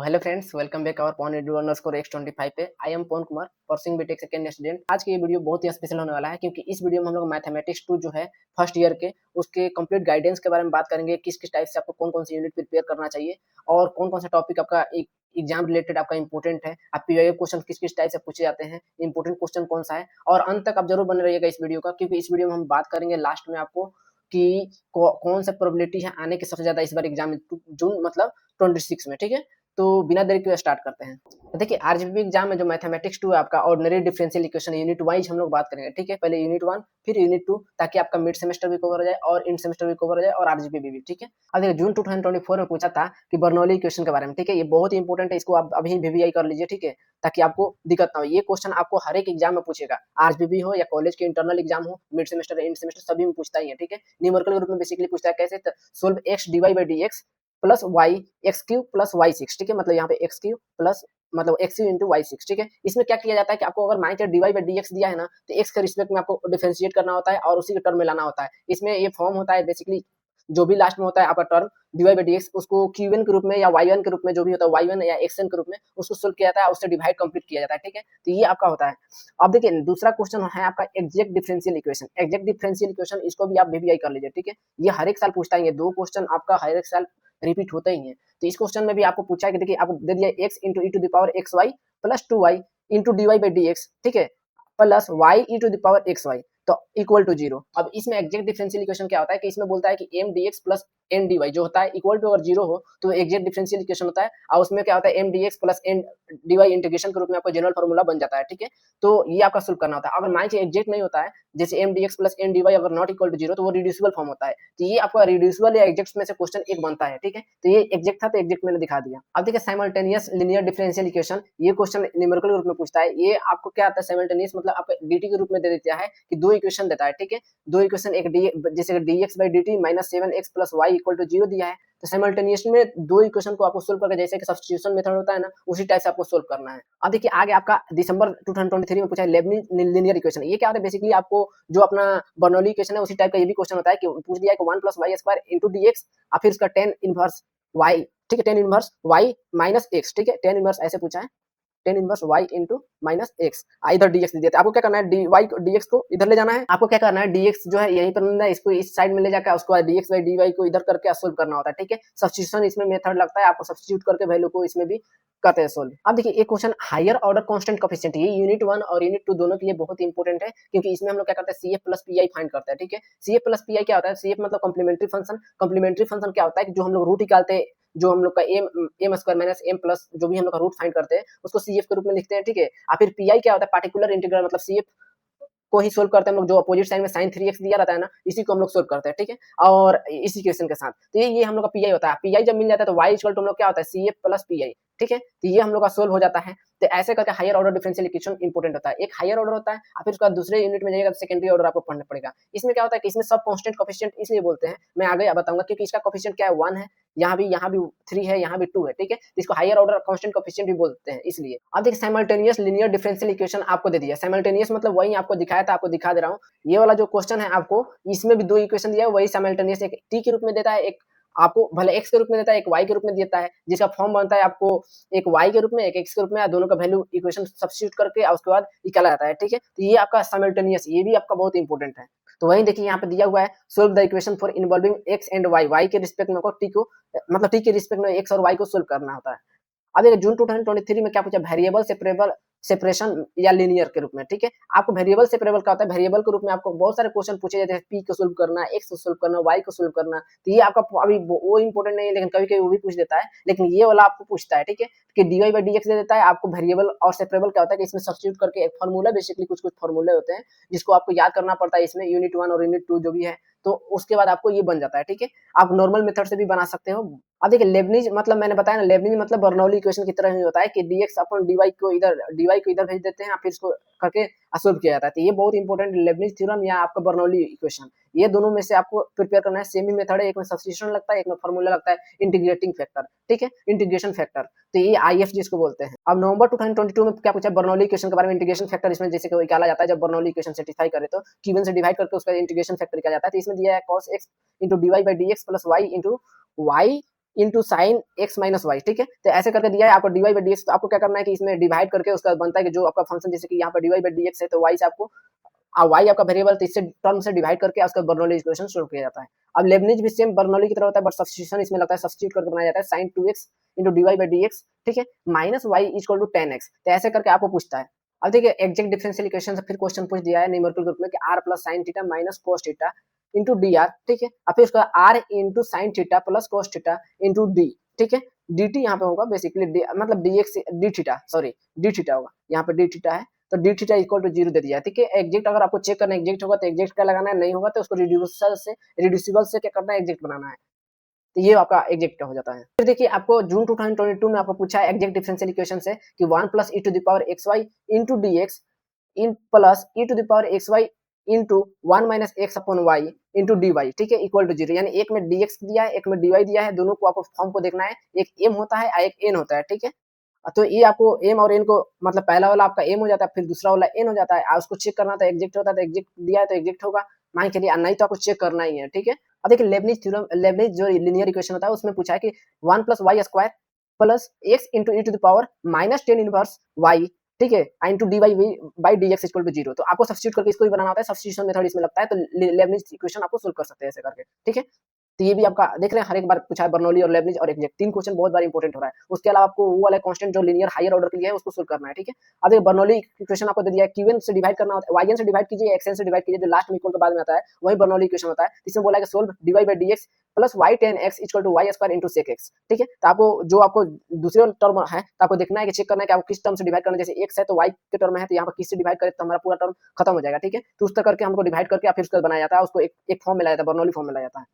Hello friends, welcome back our पॉन edu underscore x25 पे। I am Pawan Kumar, pursuing BTech second year student. आज की ये वीडियो बहुत ही स्पेशल होने वाला है क्योंकि इस वीडियो में हम लोग मैथमेटिक्स 2 जो है फर्स्ट ईयर के उसके कंप्लीट गाइडेंस के बारे में बात करेंगे। किस किस टाइप से आपको कौन कौन सी यूनिट प्रिपेयर करना चाहिए और कौन कौन सा टॉपिक आपका एग्जाम रिलेटेड आपका इंपॉर्टेंट है। आप पीवाईक्यू क्वेश्चन किस किस टाइप से पूछे जाते हैं, इंपॉर्टेंट क्वेश्चन कौन सा है, और अंत तक आप जरूर बने रहिएगा इस वीडियो का, क्योंकि इस वीडियो में हम बात करेंगे लास्ट में आपको कि कौन सा प्रोबेबिलिटी है आने की सबसे ज्यादा इस बार एग्जाम जून मतलब 26 में। ठीक है, तो बिना देरी के स्टार्ट करते हैं। तो देखिए, आरजीबी एग्जाम में जो मैथमेटिक्स 2 है आपका ordinary differential equation unit wise हम लोग बात करेंगे। ठीक है, पहले यूनिट 1 फिर यूनिट 2, ताकि आपका मिड सेमेस्टर भी कवर हो जाए और इंड सेमेस्टर भी कवर हो जाए और आरजीबी भी। ठीक है, अब देखिए जून 2024 में पूछा था कि बर्नौली इक्वेशन के बारे में। ठीक है, ये बहुत ही इंपॉर्टेंट है, इसको आप अभी वीवीआई कर लीजिए। ठीक है, ताकि आपको दिक्कत ना हो। ये क्वेश्चन आपको हर एक एग्जाम में पूछेगा, आरजीबी हो या कॉलेज के इंटरनल एग्जाम हो, मिड सेमेस्टर इंड सेमेस्टर सभी में पूछता ही है। ठीक है, न्यूमेरिकल ग्रुप में बेसिकली पूछता है कैसे, solve x d y by d x plus y x q plus y six. ठीक है, मतलब यहाँ पे एक्स क्यू प्लस मतलब x q into y six. ठीक है, इसमें क्या किया जाता है कि आपको अगर मान के डीवाई बाई डी एक्स दिया है ना, तो एक्स के रिस्पेक्ट में आपको डिफरेंशिएट करना होता है और उसी के टर्म में लाना होता है। इसमें ये फॉर्म होता है बेसिकली, जो भी लास्ट में होता है आपका term dy by d x, उसको क्यू के रूप में या वाई वन के रूप में, जो भी होता है वाई वन या एक्स के रूप में उसको सोल्व किया जाता है, उससे डिवाइड कंप्लीट किया जाता है। ठीक है, तो ये आपका होता है। अब देखिए दूसरा क्वेश्चन है आपका exact differential equation. Exact differential equation, इसको भी आप वीवीआई कर लीजिए। ठीक है, ये हर एक साल पूछता है, ये दो क्वेश्चन आपका हर एक साल रिपीट होते ही हैं। तो इस क्वेश्चन में भी आपको पूछा है कि देखिए आपको दे दिया x into e to the power x y plus 2y into d y by d x. ठीक है, plus y e to the power x y तो इक्वल टू जीरो। अब इसमें एग्जैक्ट डिफरेंशियल इक्वेशन क्या होता है कि इसमें बोलता है कि m d x plus n d y जो होता है इक्वल टू, अगर जीरो हो तो एग्जैक्ट डिफरेंशियल इक्वेशन होता है, और उसमें क्या होता है m d x plus n d y integration के रूप में आपको जनरल फॉर्मूला बन जाता है। ठीक है, तो ये आपका सोल्व करना होता है। अगर मान लीजिए एग्जैक्ट नहीं होता है, जैसे m d x plus n d y अगर नॉट इक्वल टू जीरो, तो वो रिड्यूसिबल फॉर्म होता है। तो ये आपका रिड्यूसिबल या एग्जैक्ट में से क्वेश्चन एक बनता है। ठीक है, तो ये एग्जैक्ट था तो एग्जैक्ट मैंने दिखा दिया। अब देखिए साइमल्टेनियस लिनियर डिफरेंशियल इक्वेशन, ये क्वेश्चन न्यूमेरिकल रूप में पूछता है। ये आपको क्या आता है, साइमल्टेनियस मतलब आपका dt के रूप में दे देता है कि दो इक्वेशन देता है। ठीक है, दो इक्वेशन, एक डी जैसे dx by dt minus 7x plus y equal to zero दिया है, तो साइमल्टेनियस में दो इक्वेशन को आपको सोल्व करके, जैसे कि सब्स्टिट्यूशन मेथड होता है ना, उसी टाइप से आपको सोल्व करना है। अब देखिए आगे आपका दिसंबर 2023 में पूछा है लेबनिज लिनियर इक्वेशन। ये क्या होता है, बेसिकली आपको जो अपना बर्नौली इक्वेशन है उसी टाइप का ये भी क्वेश्चन होता है कि पूछ दिया है कि 1 plus y square into d x और फिर उसका टेन इनवर्स वाई। ठीक है, tan inverse y minus x. ठीक है, टेन इनवर्स ऐसे पूछा है, tan inverse y into minus x, इधर डीएक्स दे दिया। आपको क्या करना है, डी वाई डीएक्स को इधर ले जाना है। आपको क्या करना है, डीएक्स जो है यहीं पर लेना है, इसको इस साइड में ले जाकर उसको डीएक्स बाई डी वाई को इधर करके सोल्व करना होता है। ठीक है, सब्स्टिट्यूशन इसमें मेथड लगता है, आपको सब्स्टिट्यूट करके वैल्यू को इसमें भी करते हैं सोल्व। अब देखिए एक question higher order constant coefficient, ये यूनिट 1 और यूनिट 2 दोनों के लिए बहुत इंपॉर्टेंट है, क्योंकि इसमें हम लोग क्या करते हैं सीएफ प्लस पीआई फाइंड करते हैं। ठीक है, सीएफ प्लस पीआई क्या होता है, सीएफ मतलब कॉम्प्लीमेंट्री फंक्शन। कॉम्प्लीमेंट्री फंक्शन क्या होता है कि जो हम लोग रूट निकालते हैं, जो हम लोग का m square minus m plus जो भी हम लोग का रूट फाइंड करते हैं उसको सीएफ के रूप में लिखते हैं। ठीक है, और फिर पीआई क्या होता है, पार्टिकुलर इंटीग्रल, मतलब सीएफ को ही सोल्व करते हैं हम लोग, जो अपोजिट साइड में sin 3x दिया रहता है ना, इसी को हम लोग सोल्व करते हैं। ठीक है, और इसी इक्वेशन के साथ, तो ये हम लोग का पीआई होता है। पीआई जब मिल जाता है तो y इक्वल टू हम लोग क्या होता है, सीएफ प्लस पीआई। ठीक है, तो ये हम लोग का सोल्व हो जाता है। तो ऐसे करके higher order differential equation important होता है। एक हायर ऑर्डर होता है और फिर उसका दूसरे यूनिट में जाएगा तो सेकेंडरी ऑर्डर आपको पढ़ना पड़ेगा। इसमें क्या होता है कि इसमें सब कांस्टेंट कोएफिशिएंट इसलिए बोलते हैं, मैं आगे बताऊंगा, क्योंकि इसका कोएफिशिएंट क्या है, 1 है, यहाँ भी 3 है, यहाँ भी 2 है। ठीक है, तो इसको हायर ऑर्डर कांस्टेंट कोएफिशिएंट भी बोलते हैं इसलिए। अब देखिए साइमल्टेनियस लिनियर डिफरेंशियल इक्वेशन आपको दे दिया। साइमल्टेनियस मतलब वही आपको दिखाया था, आपको दिखा दे रहा हूँ। ये वाला जो क्वेश्चन है आपको, इसमें भी दो इक्वेशन दिया है, वही साइमल्टेनियस, एक टी के रूप में देता है, एक आपको भले एक्स के रूप में देता है, एक वाई के रूप में देता है, जिसका फॉर्म बनता है आपको एक वाई के रूप में एक एक्स के रूप में, दोनों का वैल्यू इक्वेशन सब्स्टिट्यूट करके और उसके बाद निकाला जाता है। ठीक है, तो ये आपका साइमल्टेनियस, ये भी आपका बहुत इंपॉर्टेंट है। तो वही देखिए यहाँ पे दिया हुआ है, solve the equation for involving x and y. वाई के रिस्पेक्ट में टी को, मतलब टी के रिस्पेक्ट में एक्स और वाई को सोल्व करना होता है। अब देखिए जून 2023 में क्या पूछा, वेरिएबल सेपरेबल सेपरेशन या लीनियर के रूप में। ठीक है, आपको वेरिएबल सेपरेबल क्या होता है, वेरिएबल के रूप में आपको बहुत सारे क्वेश्चन पूछे जाते हैं, पी को सोल्व करना, एक्स को सोल्व करना, वाई को सोल्व करना। तो ये आपका अभी वो इंपॉर्टेंट नहीं है, लेकिन कभी कभी वो भी पूछ देता है, लेकिन ये वाला आपको पूछता है। ठीक है, कि d y by d x दे देता है आपको। वेरिएबल और सेपरेबल क्या होता है कि इसमें सब्स्टिट्यूट करके एक फॉर्मूला, बेसिकली कुछ कुछ फॉर्मूले होते हैं जिसको आपको याद करना पड़ता है इसमें, यूनिट 1 और यूनिट 2 जो भी है, तो उसके बाद आपको ये बन जाता है। ठीक है, आप नॉर्मल मेथड से भी बना सकते हो। अब देखिए लेबनिज मतलब मैंने बताया ना, लेबनिज मतलब बर्नौली इक्वेशन की तरह ही होता है कि dx अपन dy को इधर भेज देते हैं, फिर इसको करके सोल्व किया जाता है। तो ये बहुत इंपॉर्टेंट लेबनिज थ्योरम या आपका बर्नौली इक्वेशन, ये दोनों में से आपको प्रिपेयर करना है। सेम ही मेथड है, एक में सब्स्टिट्यूशन लगता है, एक में फॉर्मूला लगता है इंटीग्रेटिंग फैक्टर। ठीक है, इंटीग्रेशन फैक्टर, तो ये IF जिसको बोलते हैं। अब नवंबर 2022 में क्या पूछा, बर्नौली इक्वेशन के बारे में। इंटीग्रेशन फैक्टर इसमें जैसे कि निकाला जाता है, जब बर्नौली इक्वेशन सेटिस्फाई करे तो q1 से डिवाइड करके उसका इंटीग्रेशन फैक्टर निकाला जाता है। तो इसमें दिया है cos x into dy by dx plus y into y into sine x minus y, ठीक है। तो ऐसे करके दिया है आपको dy बाई dx, तो आपको क्या करना है कि इसमें डिवाइड करके उसका बनता है कि जो आपका फंक्शन जैसे कि यहाँ पर dy बाई dx है तो y से आपको y आपका वेरिएबल, तो इससे टर्म से डिवाइड करके उसका बर्नौली इक्वेशन सॉल्व किया जाता है। अब लेबनिज भी सेम बर्नौली की तरह होता है, बट सब्स्टिट्यूशन इसमें लगता है, सब्स्टिट्यूट करके बनाया जाता है sin 2x into dy by dx, ठीक है, minus y equal to 10x। तो ऐसे करके आपको पूछता है। अब देखिए एग्जैक्ट डिफरेंशियल इक्वेशन से फिर क्वेश्चन पूछ दिया है न्यूमेरिकल ग्रुप में कि r plus sin theta minus cos theta into dr, ठीक है। अब फिर उसका r into sin theta plus cos theta into d, ठीक है। dt यहाँ पे होगा बेसिकली मतलब dx d theta, sorry d theta होगा, यहाँ पे d थीटा है तो डी थीटा इक्वल टू 0 दे दिया है, ठीक है। एग्जैक्ट अगर आपको चेक करना है एग्जैक्ट होगा तो एग्जैक्ट का लगाना है, नहीं होगा तो उसको रिड्यूसिबल से क्या करना है, एग्जैक्ट बनाना है। तो ये आपका एग्जैक्ट हो जाता है। फिर देखिए आपको जून 2022 में आपको पूछा है एग्जैक्ट डिफरेंशियल इक्वेशन से कि 1 plus e to the power xy into dx इन plus e to the power xy into 1 minus x upon y into dy, ठीक है, इक्वल टू 0। यानी एक में dx दिया है, एक में dy दिया है, दोनों को आपको फॉर्म को देखना है, एक m होता है एक n होता है, ठीक है। तो ये आपको m और n को मतलब पहला वाला आपका m हो जाता है, फिर दूसरा वाला n हो जाता है, उसको चेक करना था एग्जैक्ट होता है तो एग्जैक्ट दिया है तो एग्जैक्ट होगा, मान के चलिए, नहीं तो आपको चेक करना ही है, ठीक है। अब देखिए लेबनिज थ्योरम, लेबनिज जो लीनियर इक्वेशन होता है उसमें पूछा है कि 1 plus y square plus x into e to the power minus 10 inverse y, ठीक है, into d by d x equal to 0। तो आपको सब्स्टिट्यूट करके इसको भी बनाना होता है, सब्स्टिट्यूशन मेथड इसमें लगता है, तो लेबनिज इक्वेशन आपको सोल्व कर सकते हैं ऐसे करके, ठीक है। तो ये भी आपका देख रहे हैं हर एक बार पूछा है, बर्नौली और लेबनिज और एग्जैक्ट, तीन क्वेश्चन बहुत बार इंपॉर्टेंट हो रहा है। उसके अलावा आपको वो वाला कांस्टेंट जो लीनियर हायर ऑर्डर के लिए है उसको सोल्व करना है, ठीक है। अब ये बर्नौली इक्वेशन आपको दे दिया है, क्यूएन से डिवाइड करना होता है, वाईएन से डिवाइड कीजिए, एक्सएन से डिवाइड कीजिए, जो लास्ट में इक्वल के बाद में आता है वही बर्नौली इक्वेशन होता है। इसमें बोला है कि solve dy by dx plus y tan x equal to y square into sec x, ठीक है। तो आपको जो आपको दूसरे टर्म है तो आपको देखना है कि चेक करना है कि आपको किस टर्म से डिवाइड करना है, जैसे x है तो y के टर्म है तो यहाँ पर किससे डिवाइड करें तो हमारा पूरा टर्म खत्म हो जाएगा, ठीक है। तो उस तरह करके हमको डिवाइड करके फिर उसका बनाया जाता है, उसको एक फॉर्म में लाया जाता है, बर्नौली फॉर्म में लाया जाता है।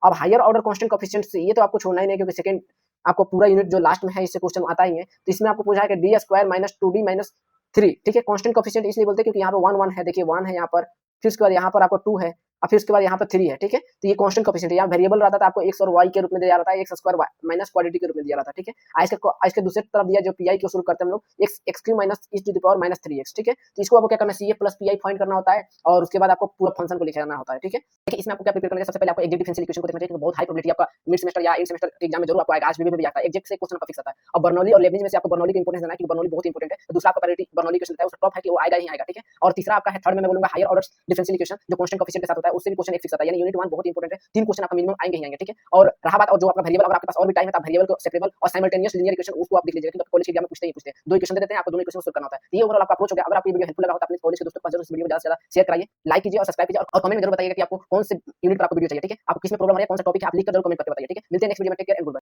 अब हायर ऑर्डर कांस्टेंट कोएफिशिएंट से ये तो आपको छोड़ना ही नहीं, क्योंकि सेकंड आपको पूरा यूनिट जो लास्ट में है इससे क्वेश्चन आता ही है। तो इसमें आपको पूछा है कि D square minus 2d minus 3, ठीक है। कांस्टेंट कोएफिशिएंट इसलिए बोलते हैं क्योंकि यहाँ पे 1 1 है, देखिए 1 है यहाँ पर, फिर उसके बाद यहाँ पर आपको 2 है और फिर उसके बाद यहाँ पर 3 है, ठीक है। तो ये कांस्टेंट कोएफिशिएंट है, यहाँ वेरिएबल रहता था आपको x और y के रूप में दिया रहता है, x स्क्वायर माइनस क्वांटिटी के रूप में दिया रहता है, ठीक है। इसके दूसरे तरफ दिया जो pi को शुरू करते हैं हम लोग x cube minus e to the power minus 3x, ठीक है। तो इसको आपको क्या करना है, ca प्लस pi फाइंड करना होता है और उसके बाद आपको पूरा फंक्शन को लिखना होता है, ठीक है। देखिए इसमें आपको क्या प्रिपेयर करना है, सबसे पहले आपको एग्जैक्ट डिफरेंशियल इक्वेशन को देखना चाहिए, क्योंकि बहुत हाई प्रोबेबिलिटी आपका मिड सेमेस्टर या एंड सेमेस्टर के एग्जाम में जरूर आपको आएगा, आज भी आता है, एग्जैक्ट से क्वेश्चन आपका फिक्स आता है। और बर्नौली और लेबनिज में से आपको बर्नौली का इंपोर्टेंस देना है, क्योंकि बर्नौली बहुत इंपोर्टेंट है। तो दूसरा आपका प्रायोरिटी बर्नौली इक्वेशन है, उसका टॉप है कि वो आएगा ही आएगा, ठीक है। और तीसरा आपका है, थर्ड में मैं बोलूंगा हायर ऑर्डर डिफरेंशियल इक्वेशन जो कांस्टेंट कोएफिशिएंट के साथ होता है, उससे भी क्वेश्चन एक फिक्स आता है, यानी यूनिट 1 बहुत इंपोर्टेंट है, तीन क्वेश्चन आपका मिनिमम आएंगे ही आएंगे, ठीक है। और रहा बात और जो आपका वेरिएबल, अगर आपके पास और भी टाइम है तो आप वेरिएबल को सेपरेबल और साइमल्टेनियस लीनियर इक्वेशन उसको आप लिख लीजिएगा, क्योंकि कॉलेज के एग्जाम में पूछते ही पूछते हैं, दो इक्वेशन दे देते हैं, आपको दोनों इक्वेशन सोल्व करना होता है। तो ये ओवरऑल आपका अप्रोच हो गया। अगर आपको ये वीडियो हेल्पफुल लगा हो तो अपने कॉलेज के दोस्तों के पास जरूर इस वीडियो को ज्यादा से ज्यादा शेयर कराइए, लाइक कीजिए और सब्सक्राइब कीजिए, और कमेंट में जरूर बताइएगा कि आपको कौन से यूनिट पर आपको वीडियो चाहिए, ठीक है। आपको किस में प्रॉब्लम है, कौन सा टॉपिक है, आप लिख कर जरूर कमेंट करके बताइए, ठीक है। मिलते हैं नेक्स्ट वीडियो में, take care and good bye.